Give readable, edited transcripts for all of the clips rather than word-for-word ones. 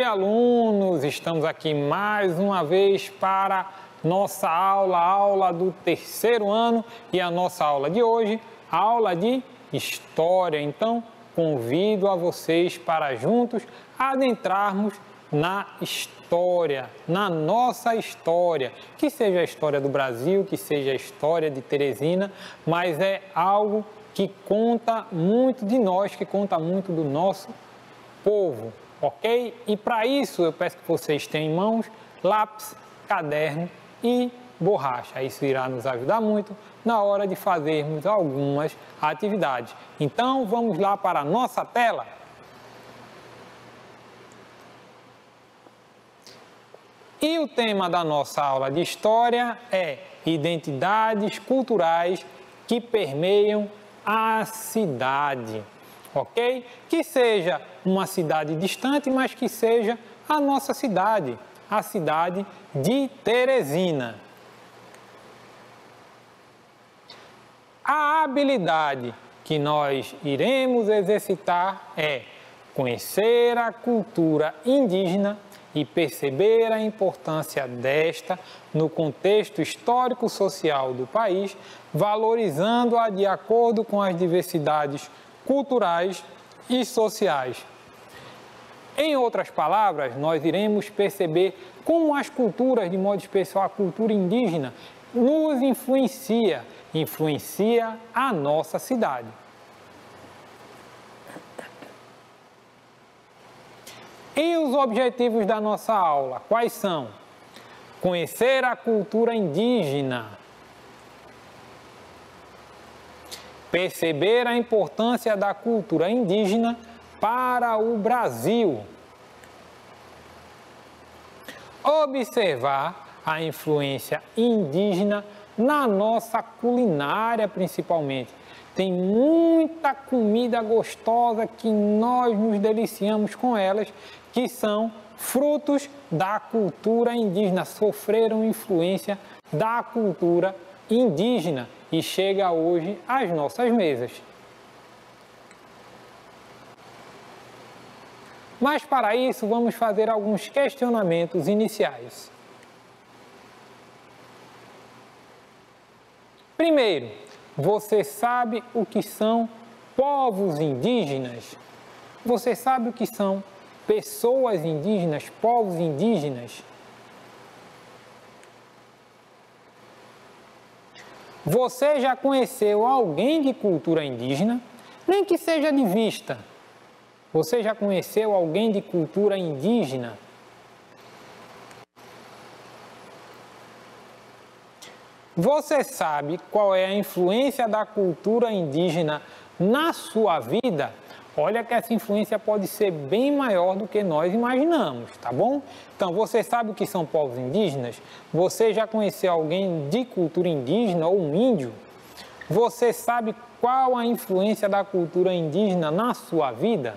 alunos! Estamos aqui mais uma vez para nossa aula do terceiro ano e a nossa aula de hoje, a aula de História. Então, convido a vocês para juntos adentrarmos na história, na nossa história, que seja a história do Brasil, que seja a história de Teresina, mas é algo que conta muito de nós, que conta muito do nosso povo, ok? E para isso eu peço que vocês tenham em mãos lápis, caderno e borracha. Isso irá nos ajudar muito na hora de fazermos algumas atividades. Então vamos lá para a nossa tela. E o tema da nossa aula de História é identidades culturais que permeiam a cidade, ok? Que seja uma cidade distante, mas que seja a nossa cidade, a cidade de Teresina. A habilidade que nós iremos exercitar é conhecer a cultura indígena e perceber a importância desta no contexto histórico-social do país, valorizando-a de acordo com as diversidades culturais e sociais. Em outras palavras, nós iremos perceber como as culturas, de modo especial a cultura indígena, nos influencia a nossa cidade. E os objetivos da nossa aula, quais são? Conhecer a cultura indígena, perceber a importância da cultura indígena para o Brasil, observar a influência indígena na nossa culinária principalmente. Tem muita comida gostosa que nós nos deliciamos com elas, que são frutos da cultura indígena, sofreram influência da cultura indígena e chega hoje às nossas mesas. Mas para isso vamos fazer alguns questionamentos iniciais. Primeiro, você sabe o que são povos indígenas? Você sabe o que são pessoas indígenas, povos indígenas? Você já conheceu alguém de cultura indígena? Nem que seja de vista. Você já conheceu alguém de cultura indígena? Você sabe qual é a influência da cultura indígena na sua vida? Olha que essa influência pode ser bem maior do que nós imaginamos, tá bom? Então, você sabe o que são povos indígenas? Você já conheceu alguém de cultura indígena ou um índio? Você sabe qual a influência da cultura indígena na sua vida?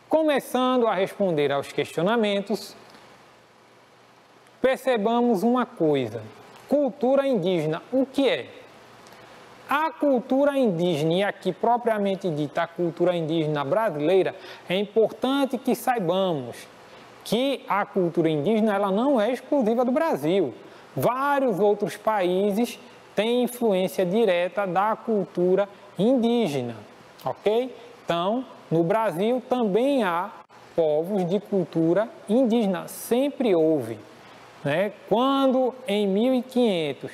Começando a responder aos questionamentos, percebamos uma coisa. Cultura indígena, o que é? A cultura indígena, e aqui propriamente dita a cultura indígena brasileira, é importante que saibamos que a cultura indígena ela não é exclusiva do Brasil. Vários outros países têm influência direta da cultura indígena, ok? Então, no Brasil também há povos de cultura indígena, sempre houve. Né? Quando em 1500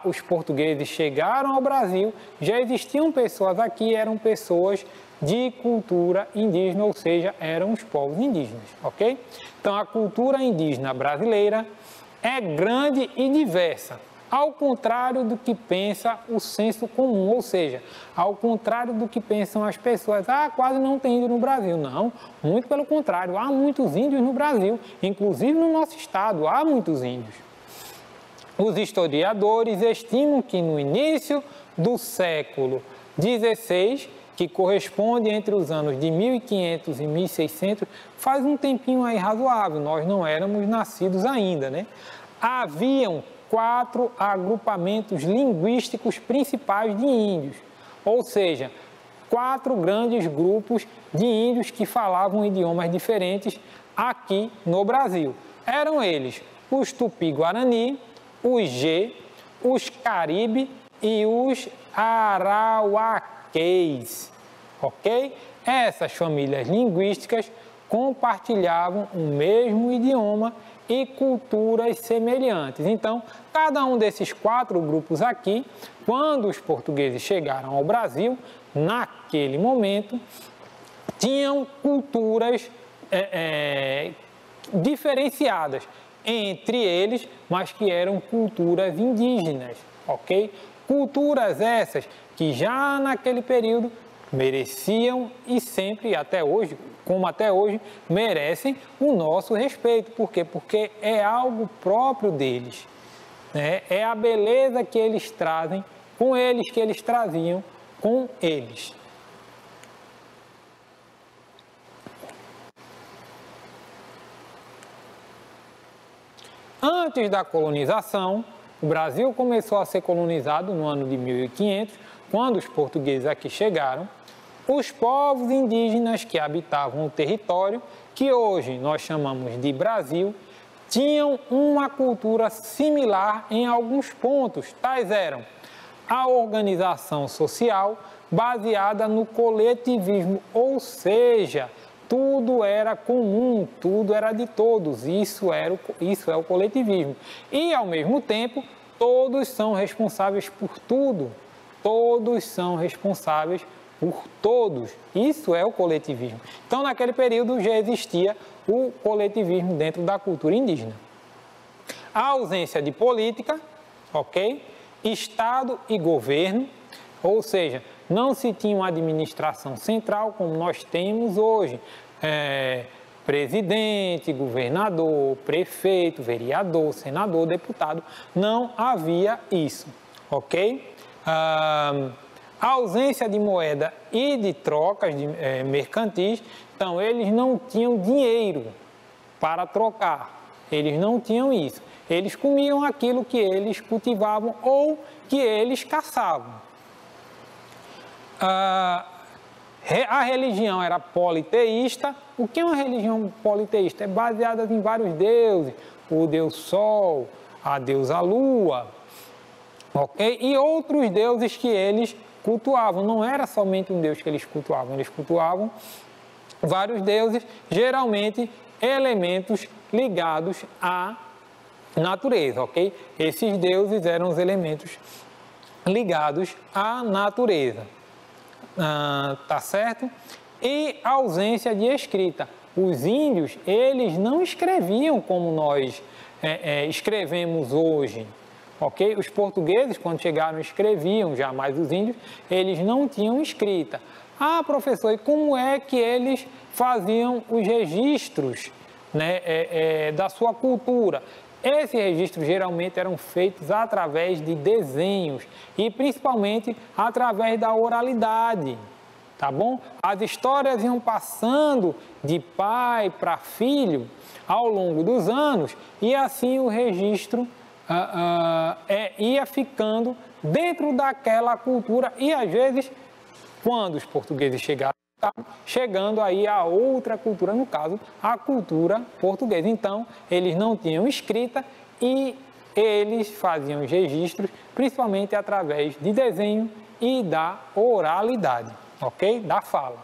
os portugueses chegaram ao Brasil, já existiam pessoas aqui, eram pessoas de cultura indígena, ou seja, eram os povos indígenas, ok? Então a cultura indígena brasileira é grande e diversa, ao contrário do que pensa o senso comum, ou seja, ao contrário do que pensam as pessoas, quase não tem índio no Brasil. Não, muito pelo contrário, há muitos índios no Brasil, inclusive no nosso estado, há muitos índios. Os historiadores estimam que no início do século XVI, que corresponde entre os anos de 1500 e 1600, faz um tempinho aí razoável, nós não éramos nascidos ainda, né? Haviam 4 agrupamentos linguísticos principais de índios, ou seja, 4 grandes grupos de índios que falavam idiomas diferentes aqui no Brasil. Eram eles os Tupi-Guarani, os G, os Caribe e os Arauaquês, ok? Essas famílias linguísticas compartilhavam o mesmo idioma e culturas semelhantes. Então, cada um desses 4 grupos aqui, quando os portugueses chegaram ao Brasil, naquele momento, tinham culturas diferenciadas entre eles, mas que eram culturas indígenas, ok? Culturas essas que já naquele período mereciam e sempre, até hoje, como até hoje, merecem o nosso respeito. Por quê? Porque é algo próprio deles, né? É a beleza que eles trazem com eles, que eles traziam com eles. Antes da colonização, o Brasil começou a ser colonizado no ano de 1500, quando os portugueses aqui chegaram. Os povos indígenas que habitavam o território, que hoje nós chamamos de Brasil, tinham uma cultura similar em alguns pontos. Tais eram a organização social baseada no coletivismo, ou seja, tudo era comum, tudo era de todos, isso é o coletivismo. E, ao mesmo tempo, todos são responsáveis por tudo, todos são responsáveis por todos, isso é o coletivismo. Então, naquele período já existia o coletivismo dentro da cultura indígena. A ausência de política, ok? Estado e governo, ou seja, não se tinha uma administração central como nós temos hoje. Presidente, governador, prefeito, vereador, senador, deputado, não havia isso, ok? A ausência de moeda e de trocas mercantis, então eles não tinham dinheiro para trocar, eles não tinham isso. Eles comiam aquilo que eles cultivavam ou que eles caçavam. A religião era politeísta. O que é uma religião politeísta? É baseada em vários deuses, o deus Sol, a deusa Lua, ok? E outros deuses que eles cultuavam. Não era somente um deus que eles cultuavam vários deuses, geralmente elementos ligados à natureza, ok? Esses deuses eram os elementos ligados à natureza. Tá certo? E ausência de escrita. Os índios, eles não escreviam como nós escrevemos hoje, ok? Os portugueses, quando chegaram, escreviam, jamais os índios, eles não tinham escrita. Ah, professor, e como é que eles faziam os registros, né, da sua cultura? Esses registros geralmente eram feitos através de desenhos e principalmente através da oralidade, tá bom? As histórias iam passando de pai para filho ao longo dos anos e assim o registro ia ficando dentro daquela cultura e às vezes, quando os portugueses chegaram, chegando aí a outra cultura, no caso, a cultura portuguesa. Então, eles não tinham escrita e eles faziam os registros, principalmente através de desenho e da oralidade, ok? Da fala.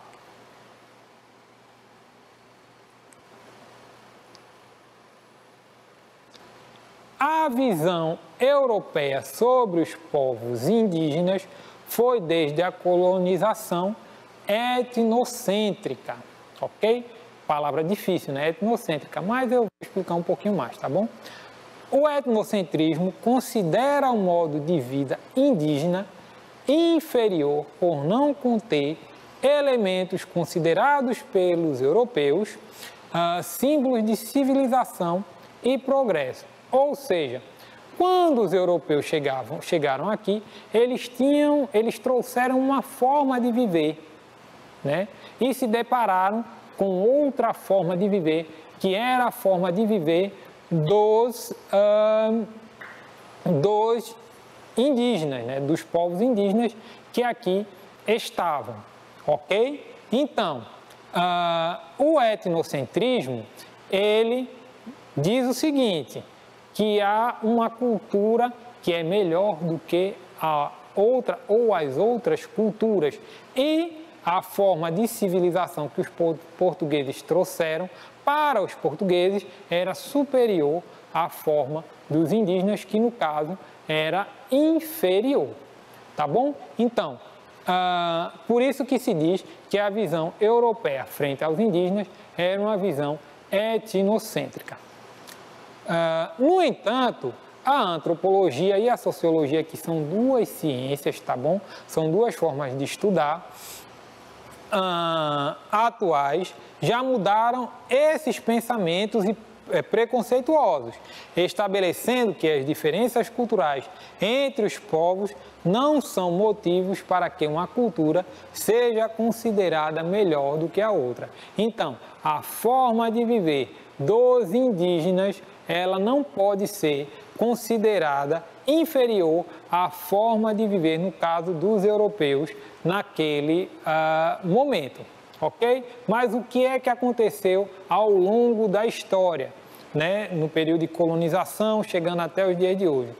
A visão europeia sobre os povos indígenas foi desde a colonização etnocêntrica, ok? Palavra difícil, né? Etnocêntrica, mas eu vou explicar um pouquinho mais, tá bom? O etnocentrismo considera o modo de vida indígena inferior por não conter elementos considerados pelos europeus símbolos de civilização e progresso. Ou seja, quando os europeus chegaram aqui, eles trouxeram uma forma de viver, né? E se depararam com outra forma de viver, que era a forma de viver dos indígenas, né, dos povos indígenas que aqui estavam, ok? Então, o etnocentrismo, ele diz o seguinte, que há uma cultura que é melhor do que a outra ou as outras culturas e a forma de civilização que os portugueses trouxeram para os portugueses era superior à forma dos indígenas, que no caso era inferior, tá bom? Então, por isso que se diz que a visão europeia frente aos indígenas era uma visão etnocêntrica. No entanto, a antropologia e a sociologia, que são duas ciências, tá bom? São duas formas de estudar, atuais, já mudaram esses pensamentos preconceituosos, estabelecendo que as diferenças culturais entre os povos não são motivos para que uma cultura seja considerada melhor do que a outra. Então, a forma de viver dos indígenas, ela não pode ser considerada inferior à forma de viver, no caso dos europeus, naquele momento, ok? Mas o que é que aconteceu ao longo da história, né? No período de colonização, chegando até os dias de hoje?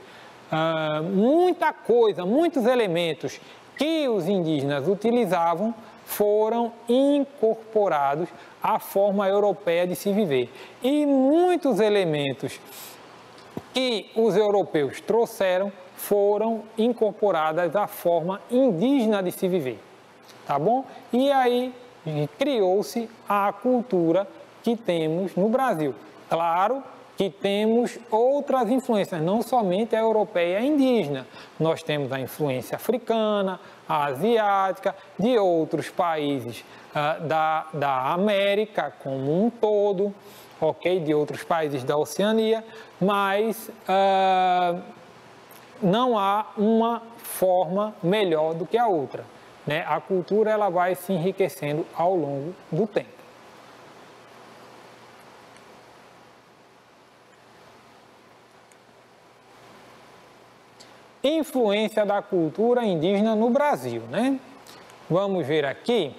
Muita coisa, muitos elementos que os indígenas utilizavam foram incorporados à forma europeia de se viver. E muitos elementos que os europeus trouxeram foram incorporadas à forma indígena de se viver, tá bom? E aí criou-se a cultura que temos no Brasil. Claro que temos outras influências, não somente a europeia e a indígena. Nós temos a influência africana, a asiática, de outros países da América como um todo, ok? De outros países da Oceania, mas não há uma forma melhor do que a outra, né? A cultura ela vai se enriquecendo ao longo do tempo. Influência da cultura indígena no Brasil, né? Vamos ver aqui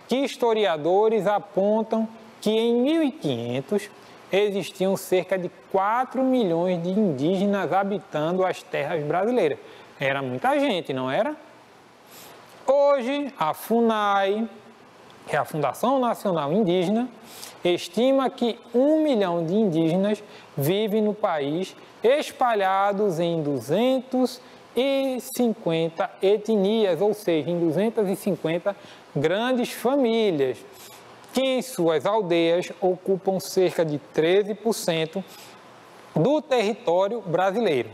que historiadores apontam que em 1500 existiam cerca de 4 milhões de indígenas habitando as terras brasileiras. Era muita gente, não era? Hoje, a FUNAI, que é a Fundação Nacional Indígena, estima que 1 milhão de indígenas vivem no país, espalhados em 250 etnias, ou seja, em 250 grandes famílias, que em suas aldeias ocupam cerca de 13% do território brasileiro.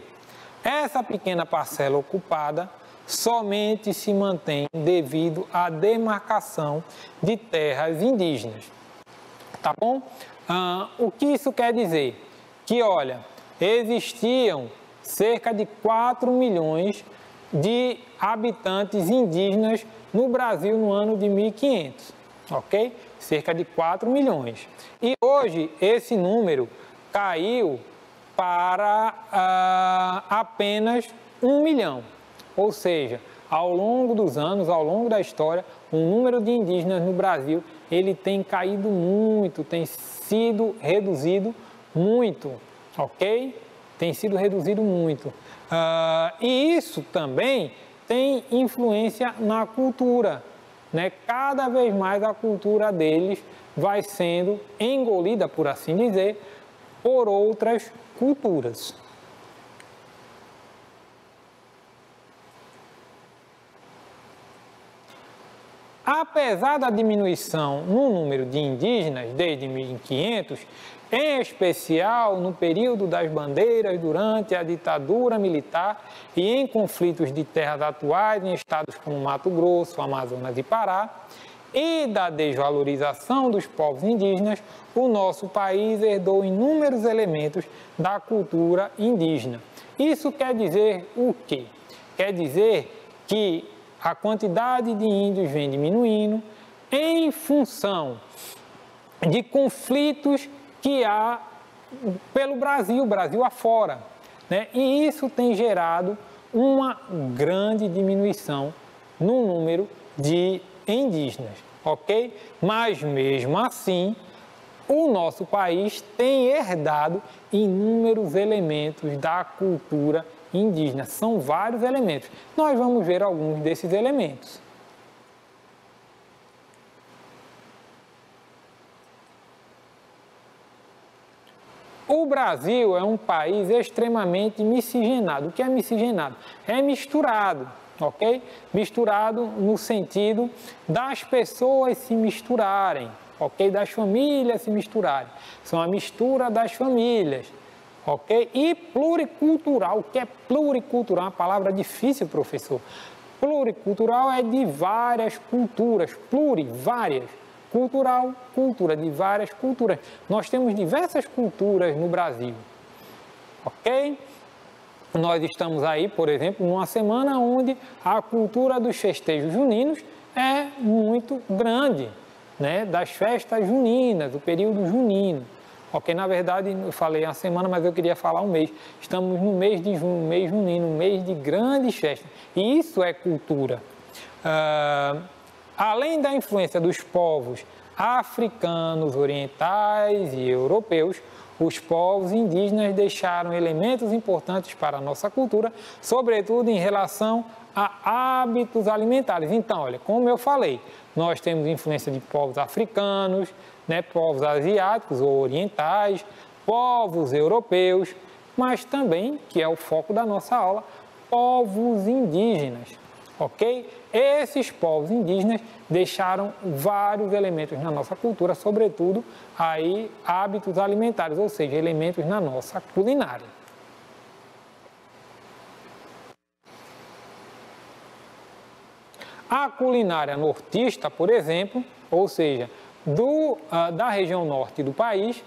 Essa pequena parcela ocupada somente se mantém devido à demarcação de terras indígenas. Tá bom? O que isso quer dizer? Que, olha, existiam cerca de 4 milhões de habitantes indígenas no Brasil no ano de 1500, ok? Cerca de 4 milhões. E hoje esse número caiu para apenas 1 milhão. Ou seja, ao longo dos anos, ao longo da história, o número de indígenas no Brasil, ele tem caído muito, tem sido reduzido muito, ok? Tem sido reduzido muito. E isso também tem influência na cultura, né? Cada vez mais a cultura deles vai sendo engolida, por assim dizer, por outras culturas. Apesar da diminuição no número de indígenas desde 1500, em especial no período das bandeiras, durante a ditadura militar e em conflitos de terras atuais em estados como Mato Grosso, Amazonas e Pará, e da desvalorização dos povos indígenas, o nosso país herdou inúmeros elementos da cultura indígena. Isso quer dizer o quê? Quer dizer que a quantidade de índios vem diminuindo em função de conflitos que há pelo Brasil afora. né? E isso tem gerado uma grande diminuição no número de indígenas, ok? Mas mesmo assim, o nosso país tem herdado inúmeros elementos da cultura indígena. São vários elementos. Nós vamos ver alguns desses elementos. O Brasil é um país extremamente miscigenado. O que é miscigenado? É misturado, ok? Misturado no sentido das pessoas se misturarem, ok? Das famílias se misturarem. São a mistura das famílias, ok? E pluricultural. O que é pluricultural? Uma palavra difícil, professor. Pluricultural é de várias culturas, várias. Cultural, cultura de várias culturas. Nós temos diversas culturas no Brasil, ok? Nós estamos aí, por exemplo, numa semana onde a cultura dos festejos juninos é muito grande, né? Das festas juninas, do período junino. Ok, na verdade, eu falei a semana, mas eu queria falar um mês. Estamos no mês de junho, mês junino, mês de grandes festas. E isso é cultura. Além da influência dos povos africanos, orientais e europeus, os povos indígenas deixaram elementos importantes para a nossa cultura, sobretudo em relação a hábitos alimentares. Então, olha, como eu falei, nós temos influência de povos africanos, né, povos asiáticos ou orientais, povos europeus, mas também, que é o foco da nossa aula, povos indígenas. Ok? Esses povos indígenas deixaram vários elementos na nossa cultura, sobretudo aí hábitos alimentares, ou seja, elementos na nossa culinária. A culinária nortista, por exemplo, ou seja, da região norte do país,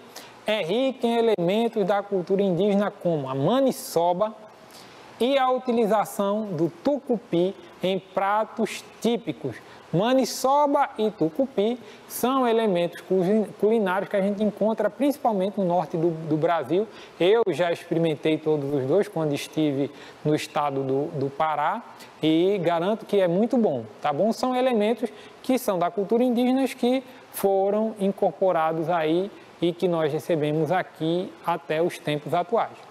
é rica em elementos da cultura indígena como a maniçoba e a utilização do tucupi em pratos típicos. Maniçoba e tucupi são elementos culinários que a gente encontra principalmente no norte do Brasil. Eu já experimentei todos os dois quando estive no estado do Pará e garanto que é muito bom, tá bom? São elementos que são da cultura indígena que foram incorporados aí e que nós recebemos aqui até os tempos atuais.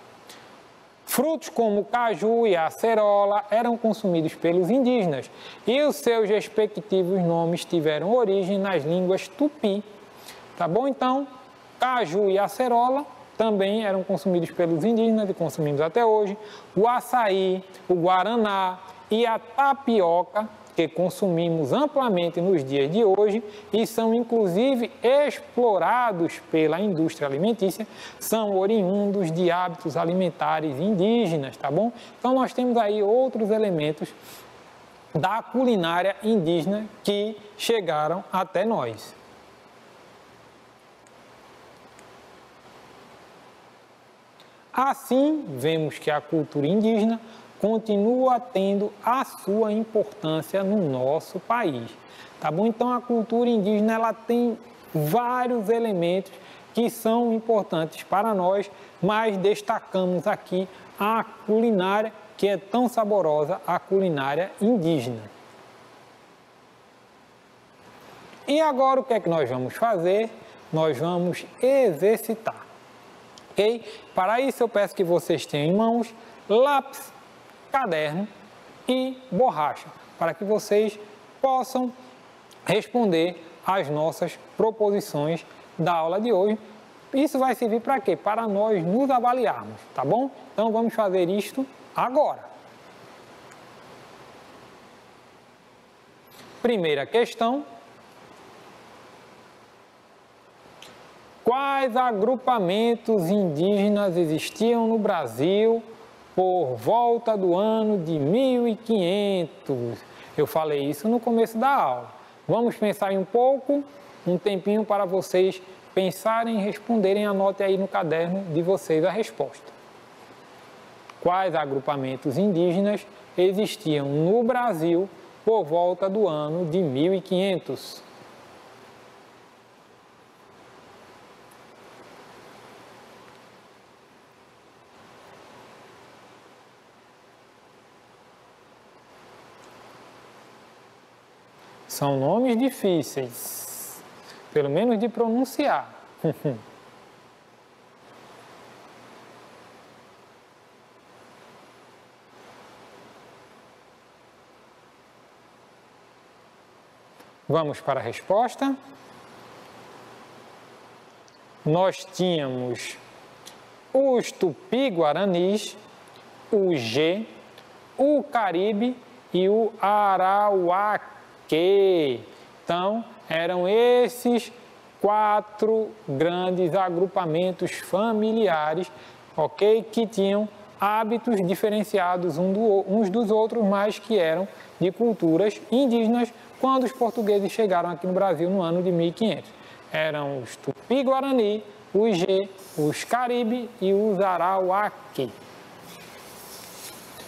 Frutos como o caju e a acerola eram consumidos pelos indígenas e os seus respectivos nomes tiveram origem nas línguas tupi, tá bom? Então, caju e acerola também eram consumidos pelos indígenas e consumimos até hoje. O açaí, o guaraná e a tapioca, que consumimos amplamente nos dias de hoje e são inclusive explorados pela indústria alimentícia, são oriundos de hábitos alimentares indígenas, tá bom? Então nós temos aí outros elementos da culinária indígena que chegaram até nós. Assim, vemos que a cultura indígena continua tendo a sua importância no nosso país, tá bom? Então a cultura indígena ela tem vários elementos que são importantes para nós, mas destacamos aqui a culinária que é tão saborosa, a culinária indígena. E agora o que é que nós vamos fazer? Nós vamos exercitar, ok? Para isso eu peço que vocês tenham em mãos lápis, caderno e borracha, para que vocês possam responder às nossas proposições da aula de hoje. Isso vai servir para quê? Para nós nos avaliarmos, tá bom? Então vamos fazer isto agora. Primeira questão. Quais agrupamentos indígenas existiam no Brasil por volta do ano de 1500. Eu falei isso no começo da aula. Vamos pensar em um tempinho para vocês pensarem e responderem. Anote aí no caderno de vocês a resposta. Quais agrupamentos indígenas existiam no Brasil por volta do ano de 1500? São nomes difíceis, pelo menos de pronunciar. Vamos para a resposta. Nós tínhamos os Tupi-Guaranis, o G, o Caribe e o Arauaquê. Então, eram esses 4 grandes agrupamentos familiares, ok? Que tinham hábitos diferenciados uns dos outros, mas que eram de culturas indígenas quando os portugueses chegaram aqui no Brasil no ano de 1500. Eram os Tupi-Guarani, os G, os Caribe e os Arauaquê.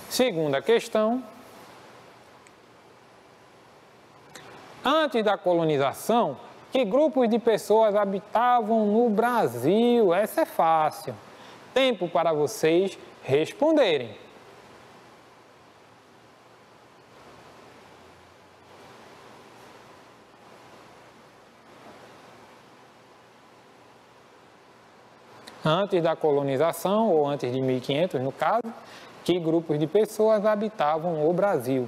Segunda questão. Antes da colonização, que grupos de pessoas habitavam no Brasil? Essa é fácil. Tempo para vocês responderem. Antes da colonização, ou antes de 1500, no caso, que grupos de pessoas habitavam o Brasil?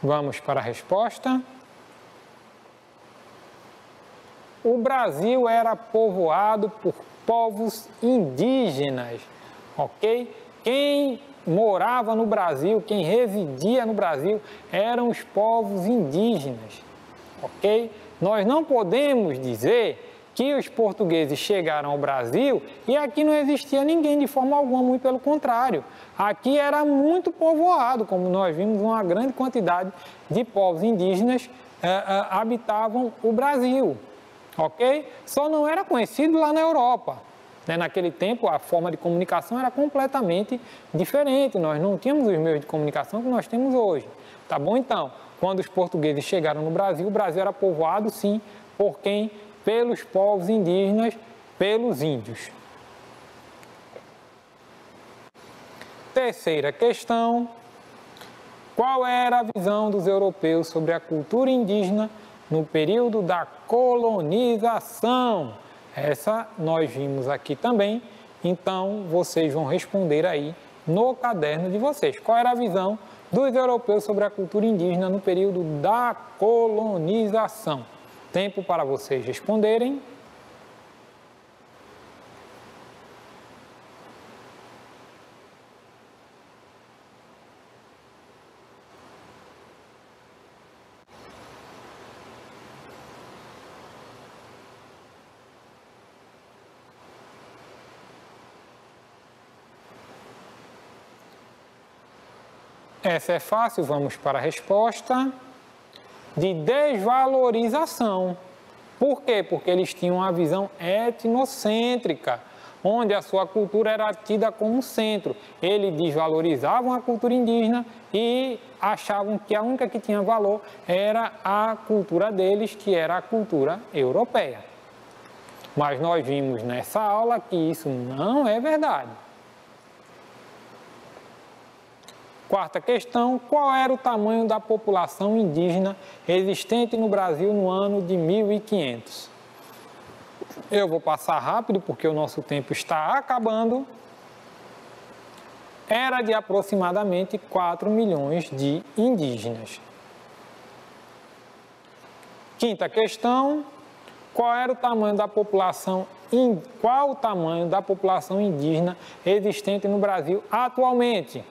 Vamos para a resposta. O Brasil era povoado por povos indígenas, ok? Quem morava no Brasil, quem residia no Brasil, eram os povos indígenas, ok? Nós não podemos dizer que os portugueses chegaram ao Brasil e aqui não existia ninguém de forma alguma, muito pelo contrário. Aqui era muito povoado, como nós vimos, uma grande quantidade de povos indígenas habitavam o Brasil. Ok? Só não era conhecido lá na Europa. Naquele tempo, a forma de comunicação era completamente diferente. Nós não tínhamos os meios de comunicação que nós temos hoje. Tá bom? Então, quando os portugueses chegaram no Brasil, o Brasil era povoado, sim, por quem? Pelos povos indígenas, pelos índios. Terceira questão. Qual era a visão dos europeus sobre a cultura indígena no período da colonização? Essa nós vimos aqui também, então vocês vão responder aí no caderno de vocês. Qual era a visão dos europeus sobre a cultura indígena no período da colonização? Tempo para vocês responderem. Essa é fácil, vamos para a resposta. De desvalorização. Por quê? Porque eles tinham uma visão etnocêntrica, onde a sua cultura era tida como centro. Eles desvalorizavam a cultura indígena e achavam que a única que tinha valor era a cultura deles, que era a cultura europeia. Mas nós vimos nessa aula que isso não é verdade. Quarta questão, qual era o tamanho da população indígena existente no Brasil no ano de 1500? Eu vou passar rápido porque o nosso tempo está acabando. Era de aproximadamente 4 milhões de indígenas. Quinta questão, qual o tamanho da população indígena existente no Brasil atualmente?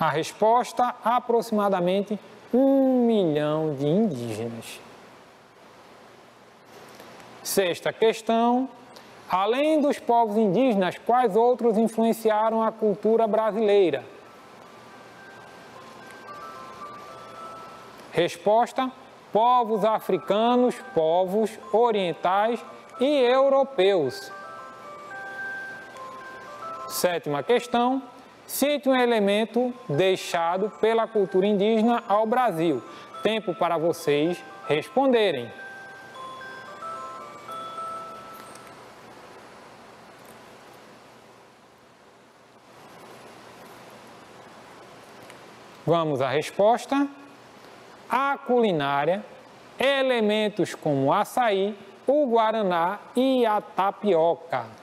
A resposta, aproximadamente 1 milhão de indígenas. Sexta questão, além dos povos indígenas, quais outros influenciaram a cultura brasileira? Resposta, povos africanos, povos orientais e europeus. Sétima questão, Cite um elemento deixado pela cultura indígena ao Brasil. Tempo para vocês responderem. Vamos à resposta. A culinária, elementos como o açaí, o guaraná e a tapioca.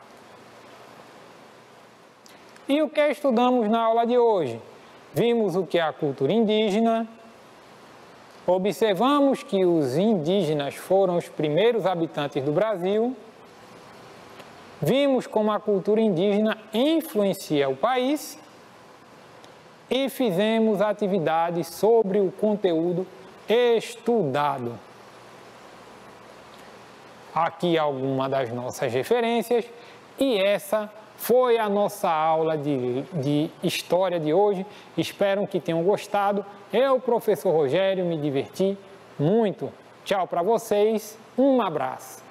E o que estudamos na aula de hoje? Vimos o que é a cultura indígena, observamos que os indígenas foram os primeiros habitantes do Brasil, vimos como a cultura indígena influencia o país e fizemos atividades sobre o conteúdo estudado. Aqui alguma das nossas referências e essa foi a nossa aula de história de hoje. Espero que tenham gostado. Eu, professor Rogério, me diverti muito. Tchau para vocês, um abraço.